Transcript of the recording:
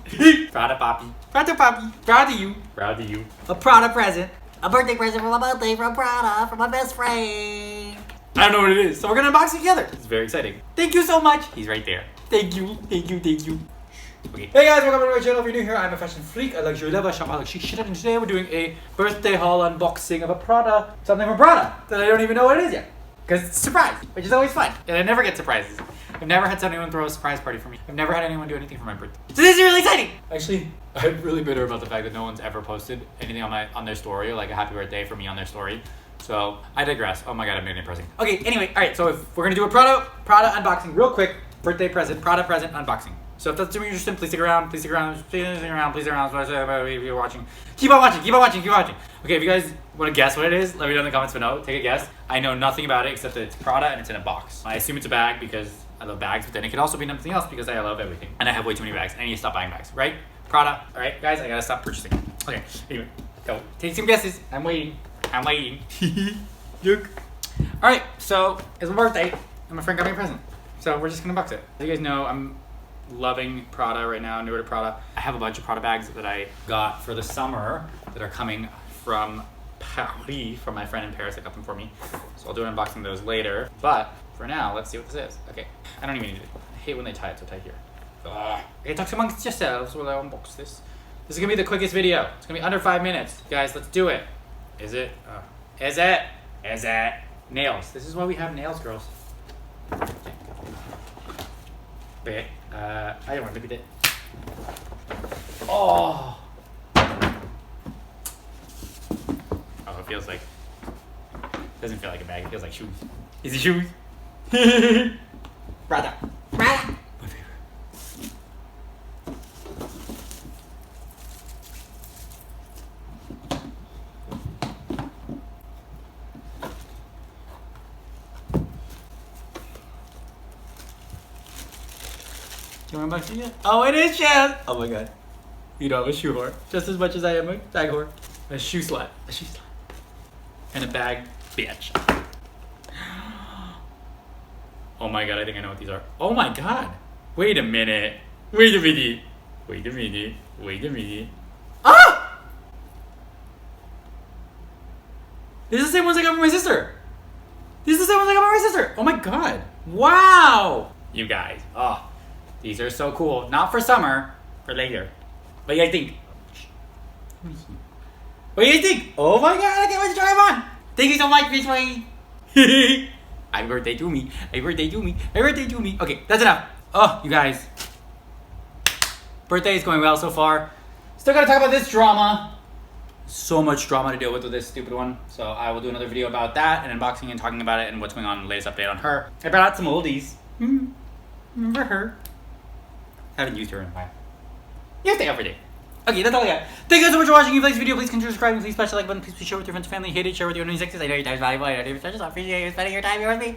Prada Papi. Prada Papi. Prada-YOU. Prada-YOU. A Prada present. A birthday present for my birthday from Prada, from my best friend. I don't know what it is, so we're gonna unbox it together. It's very exciting. Thank you so much. He's right there. Thank you, thank you, thank you. Okay. Hey guys, welcome to my channel. If you're new here, I'm a fashion freak, a luxury lover, shop I like chic shit, and today we're doing a birthday haul unboxing of a Prada, something from Prada that I don't even know what it is yet. Because it's a surprise, which is always fun. And I never get surprises. I've never had anyone throw a surprise party for me. I've never had anyone do anything for my birthday. So this is really exciting! Actually, I'm really bitter about the fact that no one's ever posted anything on their story, or like a happy birthday for me on their story. So I digress. Oh my god, I'm getting depressing. Okay, anyway, alright, so if we're gonna do a Prada unboxing real quick, birthday present, Prada present unboxing. So if that's interesting, please stick around, please stick around, please stick around, please stick around. If you're watching, keep on watching, keep on watching, keep on watching. Okay, if you guys want to guess what it is, let me know in the comments below. Take a guess. I know nothing about it except that it's Prada and it's in a box. I assume it's a bag because I love bags, but then it could also be something else because I love everything. And I have way too many bags. I need to stop buying bags, right? Prada, all right, guys, I gotta stop purchasing. Okay, anyway, go. Take some guesses. I'm waiting. I'm waiting. Look. All right, so it's my birthday and my friend got me a present. So we're just gonna unbox it. As you guys know, I'm loving Prada right now, newer to Prada. I have a bunch of Prada bags that I got for the summer that are coming from Paris, from my friend in Paris that got them for me. So I'll do an unboxing of those later. But for now, let's see what this is. Okay, I don't even need it. I hate when they tie it so tight here. Okay, talk amongst yourselves while I unbox this. This is gonna be the quickest video. It's gonna be under 5 minutes. Guys, let's do it. Is it? Is it? Is it? Nails. This is why we have nails, girls. Okay. I don't want to look at it. Oh. Oh, it feels like. Doesn't feel like a bag. It feels like shoes. Is it shoes? Prada. Prada. My favorite. Do you want to unbox it yet? Oh, it is shoes! Oh my god. You know I'm a shoe whore. Just as much as I am a bag whore. A shoe slut. A shoe slut. And a bag bitch. Oh my god, I think I know what these are. Oh my god. Wait a minute. Wait a minute. Wait a minute. Wait a minute. Ah! These are the same ones I got from my sister. These are the same ones I got from my sister. Oh my god. Wow. You guys. Oh. These are so cool. Not for summer, for later. What do you guys think? What do you guys think? Oh my god, I can't wait to try them on. Thank you so much, Miss Wayne. Happy birthday to me. Happy birthday to me. Happy birthday to me. Okay, that's enough. Oh, you guys. Birthday is going well so far. Still gotta talk about this drama. So much drama to deal with this stupid one. So I will do another video about that and unboxing and talking about it and what's going on, the latest update on her. I brought out some oldies. Remember her? Haven't used her in a while. Yes, they every day. Okay, that's all I got. Thank you guys so much for watching. If you like this video, please consider subscribing. Please smash the like button. Please share with your friends and family. Hate it, share with your enemies. I know your time is valuable. I know your time is appreciate you spending your time here with me.